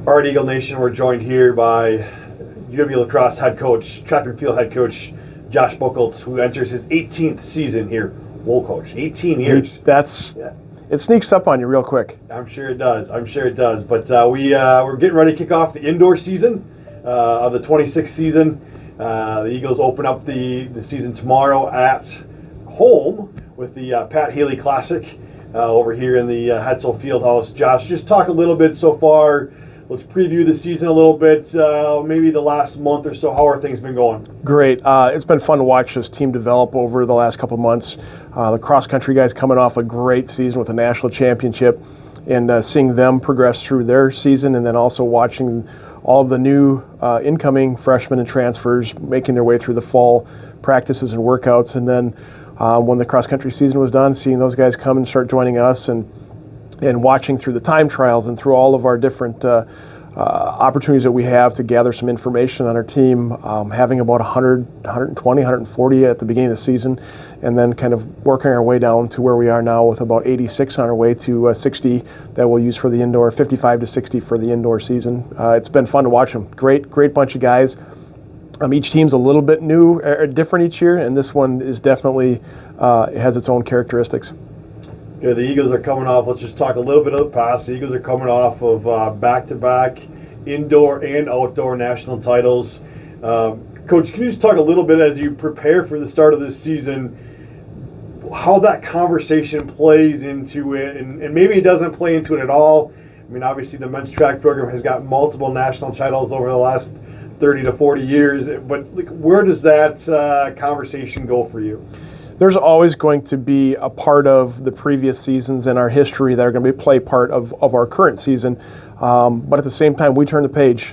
All right, Eagle Nation, we're joined here by UWL lacrosse head coach, track and field head coach, Josh Buchholtz, who enters his 18th season here. Whoa, coach, 18 years. It sneaks up on you real quick. I'm sure it does. But we're getting ready to kick off the indoor season of the 26th season. The Eagles open up the season tomorrow at home with the Pat Haley Classic over here in the Hetzel Fieldhouse. Josh, just talk a little bit so far. Let's preview the season a little bit, maybe the last month or so. How are things been going? Great. It's been fun to watch this team develop over the last couple months. The cross-country guys coming off a great season with a national championship, and seeing them progress through their season, and then also watching all of the new incoming freshmen and transfers making their way through the fall practices and workouts. And then when the cross-country season was done, seeing those guys come and start joining us, and watching through the time trials and through all of our different opportunities that we have to gather some information on our team, having about 100, 120, 140 at the beginning of the season, and then kind of working our way down to where we are now with about 86 on our way to 60 that we'll use for the indoor, 55 to 60 for the indoor season. It's been fun to watch them. Great bunch of guys. Each team's a little bit new, different each year, and this one is definitely has its own characteristics. Yeah, the Eagles are coming off, let's just talk a little bit of the past. The Eagles are coming off of back-to-back indoor and outdoor national titles. Coach, can you just talk a little bit as you prepare for the start of this season, how that conversation plays into it, and maybe it doesn't play into it at all? I mean, obviously the men's track program has got multiple national titles over the last 30 to 40 years, but where does that conversation go for you? There's always going to be a part of the previous seasons in our history that are going to play part of our current season. But at the same time, we turn the page.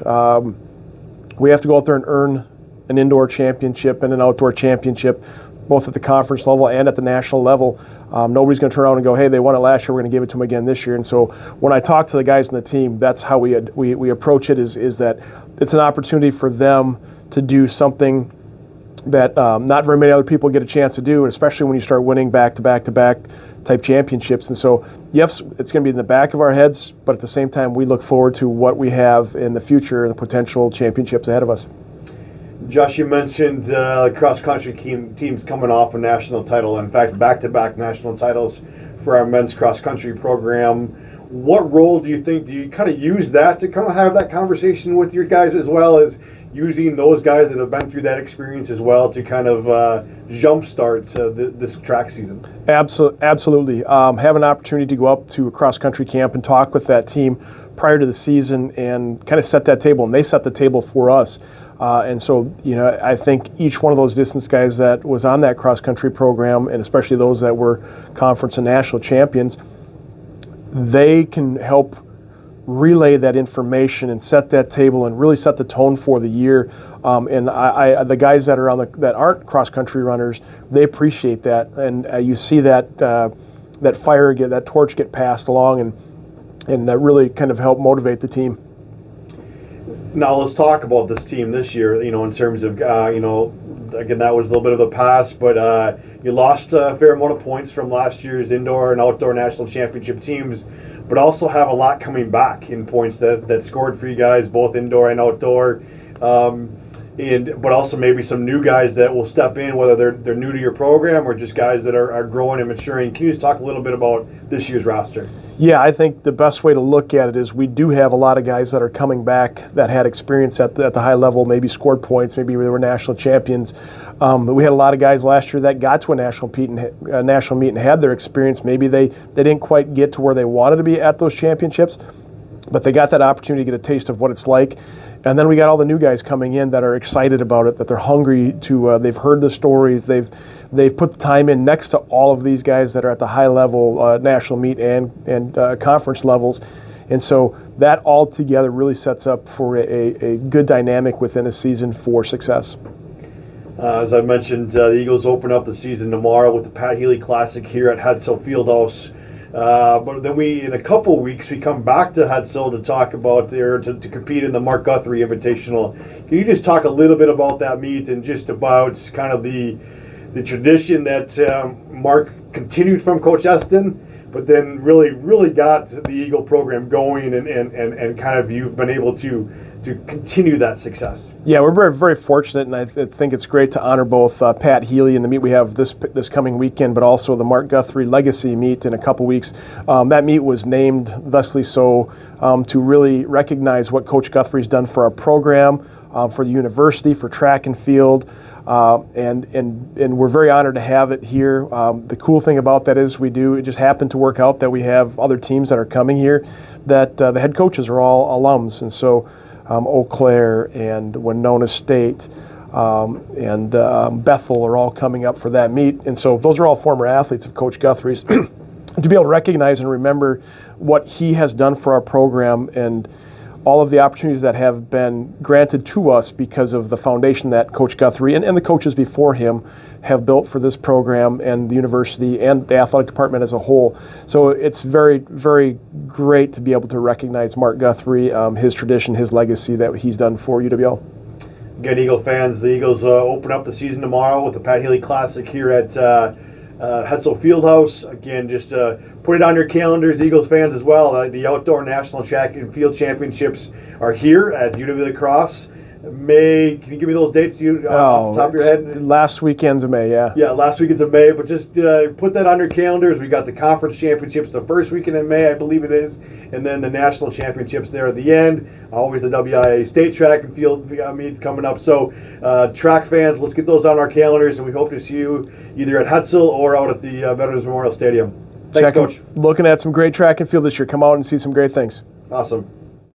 We have to go out there and earn an indoor championship and an outdoor championship, both at the conference level and at the national level. Nobody's going to turn around and go, hey, they won it last year, we're going to give it to them again this year. And so when I talk to the guys in the team, that's how we approach it, is that it's an opportunity for them to do something that not very many other people get a chance to do, especially when you start winning back-to-back-to-back type championships. And so, yes, it's going to be in the back of our heads, but at the same time, we look forward to what we have in the future and the potential championships ahead of us. Josh, you mentioned cross-country teams coming off a national title. In fact, back-to-back national titles for our men's cross-country program. What role do you kind of use that to kind of have that conversation with your guys, as well as using those guys that have been through that experience as well to kind of jumpstart this track season? Absolutely. Have an opportunity to go up to a cross-country camp and talk with that team prior to the season and kind of set that table, and they set the table for us. And so, I think each one of those distance guys that was on that cross-country program, and especially those that were conference and national champions, they can help relay that information and set that table and really set the tone for the year. And the guys that are that aren't cross-country runners, they appreciate that, and you see that fire that torch get passed along, and that really kind of help motivate the team. Now let's talk about this team this year. In terms of again, that was a little bit of the past, but you lost a fair amount of points from last year's indoor and outdoor national championship teams, but also have a lot coming back in points that scored for you guys, both indoor and outdoor, but also maybe some new guys that will step in, whether they're new to your program or just guys that are growing and maturing. Can you just talk a little bit about this year's roster? Yeah, I think the best way to look at it is we do have a lot of guys that are coming back that had experience at the high level, maybe scored points, maybe they were national champions. But we had a lot of guys last year that got to a national meet and had their experience. Maybe they didn't quite get to where they wanted to be at those championships, but they got that opportunity to get a taste of what it's like. And then we got all the new guys coming in that are excited about it, that they're hungry to. They've heard the stories. They've put the time in next to all of these guys that are at the high level, national meet and conference levels, and so that all together really sets up for a good dynamic within a season for success. As I mentioned, the Eagles open up the season tomorrow with the Pat Haley Classic here at Hetzel Fieldhouse. But then in a couple weeks, we come back to Hetzel to talk about to compete in the Mark Guthrie Invitational. Can you just talk a little bit about that meet and just about kind of the tradition that Mark continued from Coach Eston, but then really got the Eagle program going, and kind of you've been able to continue that success. Yeah, we're very, very fortunate, and I think it's great to honor both Pat Healy and the meet we have this coming weekend, but also the Mark Guthrie Legacy meet in a couple weeks. That meet was named thusly so to really recognize what Coach Guthrie's done for our program, for the university, for track and field, and we're very honored to have it here. The cool thing about that is it just happened to work out that we have other teams that are coming here that the head coaches are all alums, and so Eau Claire and Winona State and Bethel are all coming up for that meet. And so those are all former athletes of Coach Guthrie's. To be able to recognize and remember what he has done for our program and all of the opportunities that have been granted to us because of the foundation that Coach Guthrie and the coaches before him have built for this program and the university and the athletic department as a whole. So it's very, very great to be able to recognize Mark Guthrie, his tradition, his legacy that he's done for UWL. Again, Eagle fans, the Eagles open up the season tomorrow with the Pat Healy Classic here at Hetzel Fieldhouse. Again, just put it on your calendars, Eagles fans as well. The Outdoor National Track and Field Championships are here at UWL Cross. Can you give me those dates off the top of your head? Last weekends of May, yeah. Yeah, last weekend's of May, but just put that on your calendars. We got the conference championships the first weekend in May, I believe it is, and then the national championships there at the end. Always the WIA State Track and Field meet coming up. So track fans, let's get those on our calendars, and we hope to see you either at Hetzel or out at the Veterans Memorial Stadium. Thanks, Coach. Looking at some great track and field this year. Come out and see some great things. Awesome.